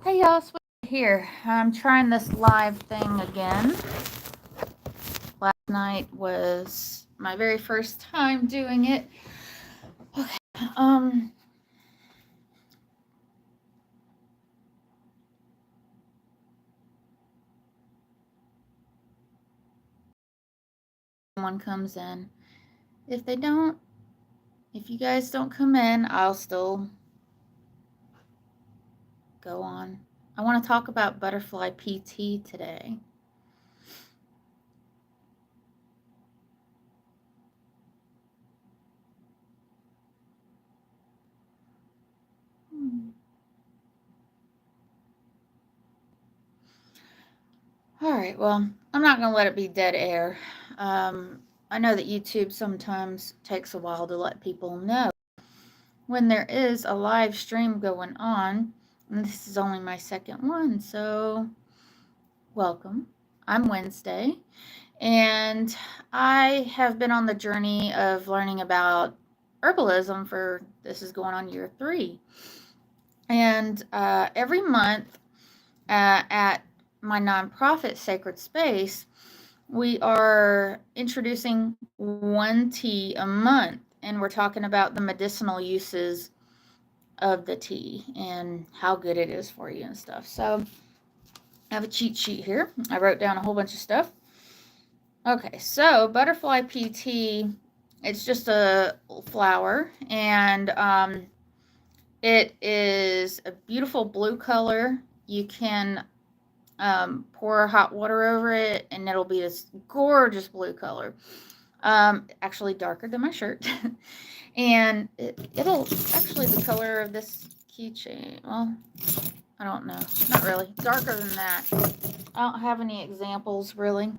Hey y'all, Sweet here. I'm trying this live thing again. Last night was my very first time doing it. Okay. Someone comes in. If you guys don't come in, I'll still go on. I want to talk about butterfly Pea Tea today. All right, well, I'm not going to let it be dead air. I know that YouTube sometimes takes a while to let people know when there is a live stream going on, and this is only my second one, so welcome. I'm Wednesday, and I have been on the journey of learning about herbalism for this is going on year 3. And every month at my nonprofit Sacred Space, we are introducing one tea a month, and we're talking about the medicinal uses of the tea and how good it is for you and stuff. So I have a cheat sheet here. I wrote down a whole bunch of stuff. Okay, so butterfly pea tea, it's just a flower, and it is a beautiful blue color. You can pour hot water over it, and it'll be this gorgeous blue color. Actually darker than my shirt. And it'll actually, the color of this keychain, well, I don't know, not really, darker than that. I don't have any examples really,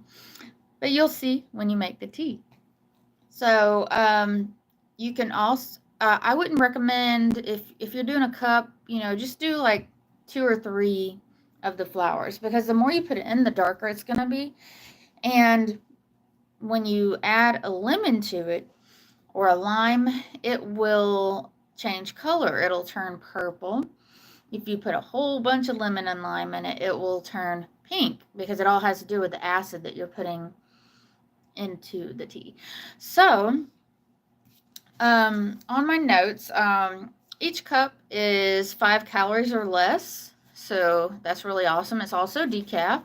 but you'll see when you make the tea. So you can also I wouldn't recommend, if you're doing a cup, just do like 2 or 3 of the flowers, because the more you put it in, the darker it's going to be. And when you add a lemon to it, or a lime, it will change color. It'll turn purple. If you put a whole bunch of lemon and lime in it, it will turn pink, because it all has to do with the acid that you're putting into the tea. So, on my notes, each cup is 5 calories or less. So that's really awesome. It's also decaf.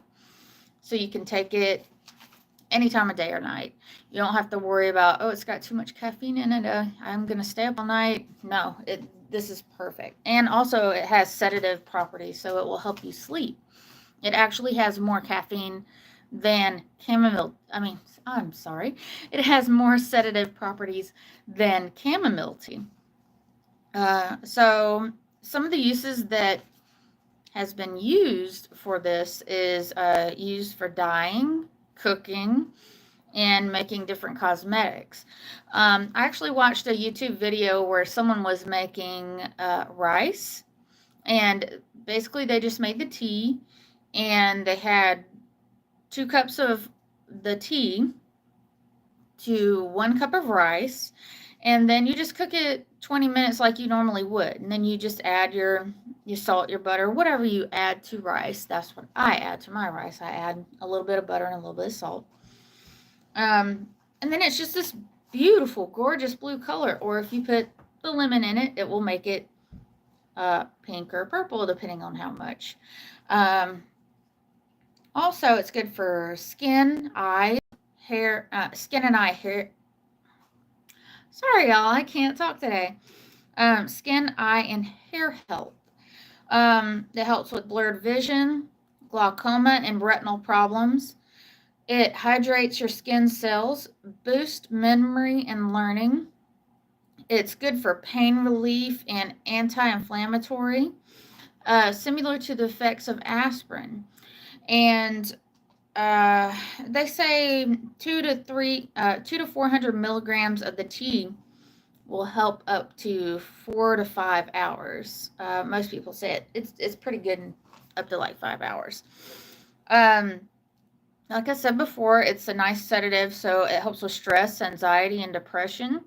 So you can take it any time of day or night. You don't have to worry about, oh, it's got too much caffeine in it. I'm going to stay up all night. No, this is perfect. And also it has sedative properties, so it will help you sleep. It actually has more caffeine than chamomile. I'm sorry. It has more sedative properties than chamomile tea. So some of the uses that has been used for this is used for dyeing, cooking, and making different cosmetics. I actually watched a YouTube video where someone was making rice, and basically they just made the tea, and they had 2 cups of the tea to 1 cup of rice, and then you just cook it 20 minutes like you normally would, and then you just add your salt, your butter, whatever you add to rice. That's what I add to my rice. I add a little bit of butter and a little bit of salt. And then it's just this beautiful, gorgeous blue color. Or if you put the lemon in it, it will make it pink or purple, depending on how much. Also, it's good for skin, eye, hair, skin and eye hair. Sorry, y'all, I can't talk today. Skin, eye, and hair health. It helps with blurred vision, glaucoma, and retinal problems. It hydrates your skin cells, boosts memory and learning. It's good for pain relief and anti-inflammatory, similar to the effects of aspirin. And they say 2 to 400 milligrams of the tea will help up to 4 to 5 hours. Most people say it's pretty good up to like 5 hours. Like I said before, it's a nice sedative, so it helps with stress, anxiety, and depression.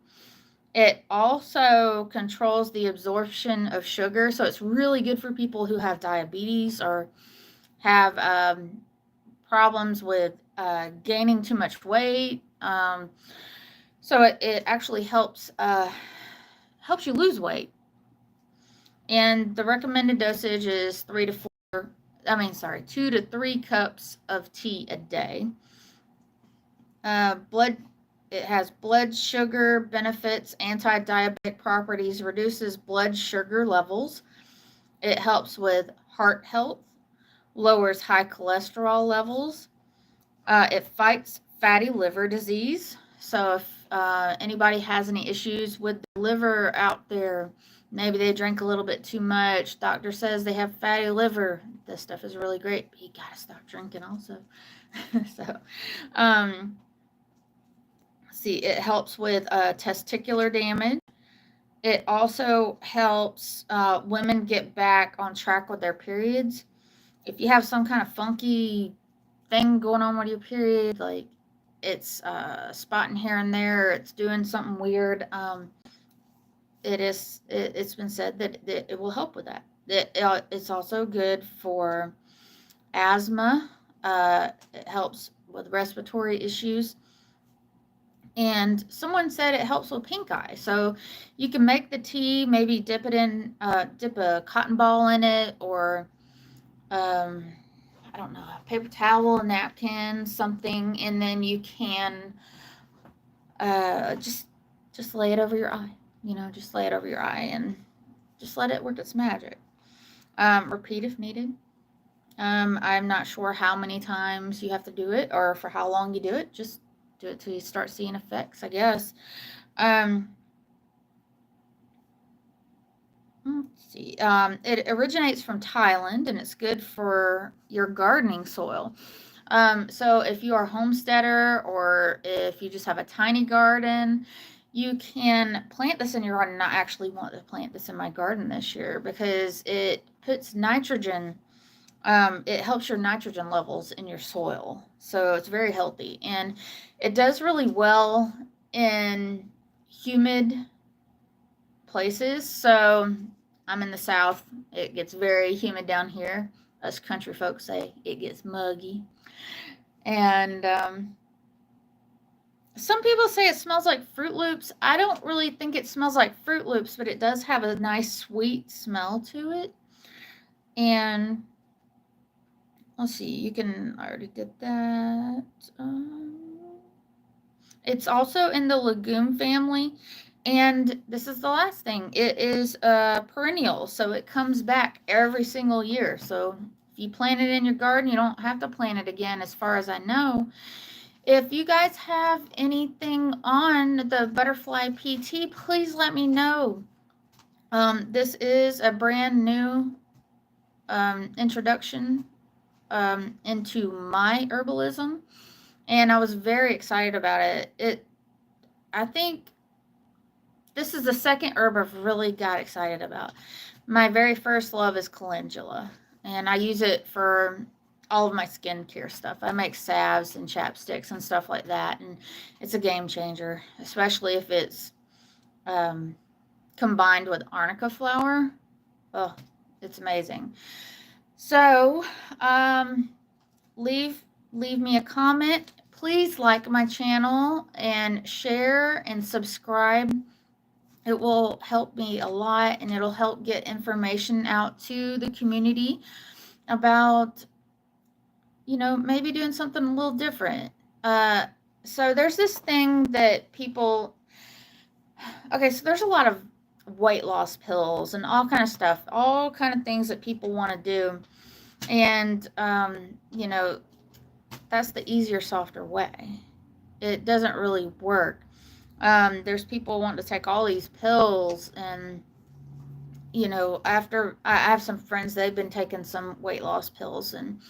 It also controls the absorption of sugar, so it's really good for people who have diabetes or have problems with gaining too much weight. So it actually helps you lose weight. And the recommended dosage is 2 to 3 cups of tea a day. Blood It has blood sugar benefits, anti-diabetic properties, reduces blood sugar levels. It helps with heart health, lowers high cholesterol levels. It fights fatty liver disease. So if anybody has any issues with the liver out there, maybe they drink a little bit too much, doctor says they have fatty liver, this stuff is really great, but you gotta stop drinking also. So, see, it helps with testicular damage. It also helps women get back on track with their periods. If you have some kind of funky thing going on with your period, like it's spotting here and there, it's doing something weird, it's been said that it will help with that. It's also good for asthma. It helps with respiratory issues. And someone said it helps with pink eye. So you can make the tea, maybe dip a cotton ball in it, or I don't know, a paper towel, a napkin, something, and then you can just lay it over your eye. Just lay it over your eye and just let it work its magic. Repeat if needed. I'm not sure how many times you have to do it or for how long you do it. Just do it till you start seeing effects, I guess. Let's see. It originates from Thailand, and it's good for your gardening soil. So if you are a homesteader or if you just have a tiny garden, you can plant this in your garden. I actually want to plant this in my garden this year because it puts nitrogen. It helps your nitrogen levels in your soil. So it's very healthy. And it does really well in humid places. So I'm in the South. It gets very humid down here. Us country folks say it gets muggy. And some people say it smells like Fruit Loops. I don't really think it smells like Fruit Loops, but it does have a nice sweet smell to it. And let's see, I already did that. It's also in the legume family. And this is the last thing. It is a perennial, so it comes back every single year. So if you plant it in your garden, you don't have to plant it again, as far as I know. If you guys have anything on the butterfly Pea Tea, please let me know. This is a brand new introduction into my herbalism, and I was very excited about it. I think this is the second herb I've really got excited about. My very first love is calendula, and I use it for all of my skincare stuff. I make salves and chapsticks and stuff like that, and it's a game changer, especially if it's combined with arnica flower. Oh, it's amazing. So, leave me a comment. Please like my channel and share and subscribe. It will help me a lot, and it'll help get information out to the community about, maybe doing something a little different. So there's this thing that so there's a lot of weight loss pills and all kind of stuff, all kind of things that people want to do. And, that's the easier, softer way. It doesn't really work. There's people wanting to take all these pills, and after I have some friends, they've been taking some weight loss pills, and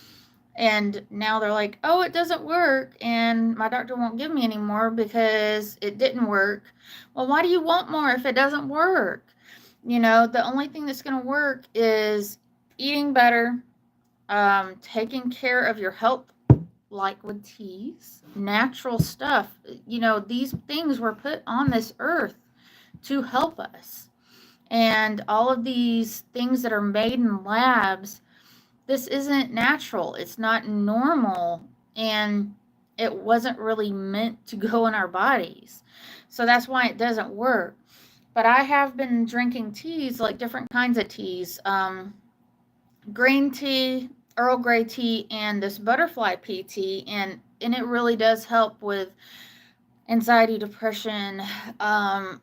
now they're like, oh, it doesn't work, and my doctor won't give me any more because it didn't work. Well, why do you want more if it doesn't work? The only thing that's going to work is eating better, taking care of your health, like with teas, natural stuff. These things were put on this earth to help us. And all of these things that are made in labs, this isn't natural. It's not normal. And it wasn't really meant to go in our bodies. So that's why it doesn't work. But I have been drinking teas, like different kinds of teas, green tea, Earl Grey tea, and this butterfly pea tea. And it really does help with anxiety, depression, the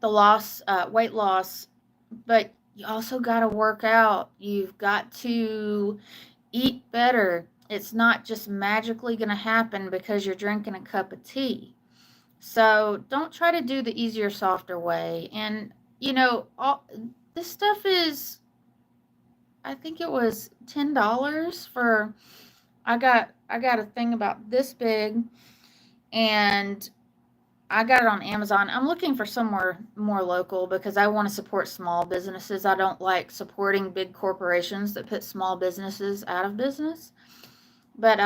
loss, weight loss. But you also got to work out. You've got to eat better. It's not just magically going to happen because you're drinking a cup of tea. So don't try to do the easier, softer way. And all this stuff is, I think it was $10 for. I got a thing about this big, and I got it on Amazon. I'm looking for somewhere more local because I want to support small businesses. I don't like supporting big corporations that put small businesses out of business. But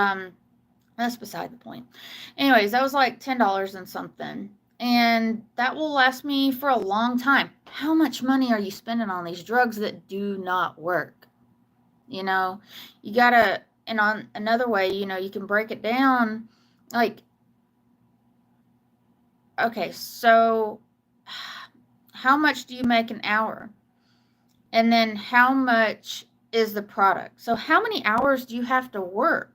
that's beside the point. Anyways, that was like $10 and something. And that will last me for a long time. How much money are you spending on these drugs that do not work? You know, you gotta, and on another way, you can break it down. Like, okay, so how much do you make an hour? And then how much is the product? So how many hours do you have to work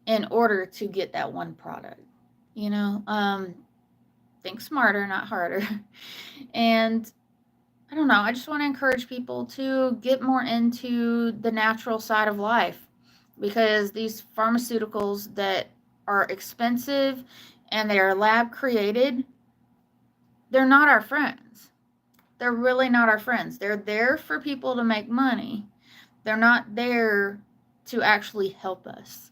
in order to get that one product? You know, think smarter, not harder. And I don't know, I just want to encourage people to get more into the natural side of life, because these pharmaceuticals that are expensive and they are lab created, they're not our friends. They're really not our friends. They're there for people to make money. They're not there to actually help us.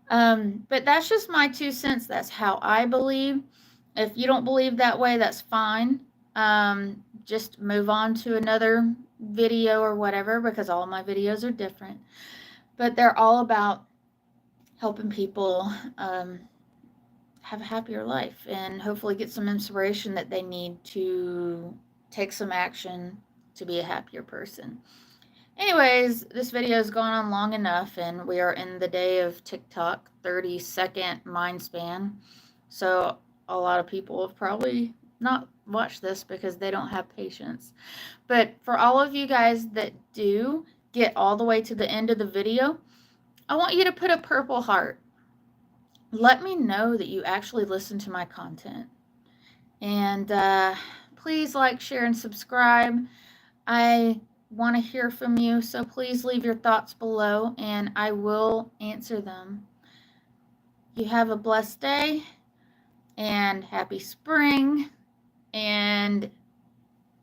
But that's just my 2 cents. That's how I believe. If you don't believe that way, that's fine. Just move on to another video or whatever, because all my videos are different. But they're all about helping people have a happier life and hopefully get some inspiration that they need to take some action to be a happier person. Anyways, this video has gone on long enough, and we are in the day of TikTok, 30-second mind span. So a lot of people have probably not watched this because they don't have patience. But for all of you guys that do get all the way to the end of the video, I want you to put a purple heart. Let me know that you actually listen to my content. And please like, share, and subscribe. I want to hear from you, so please leave your thoughts below and I will answer them. You have a blessed day and happy spring, and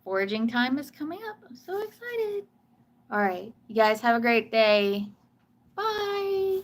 foraging time is coming up. I'm so excited. All right, you guys have a great day. Bye.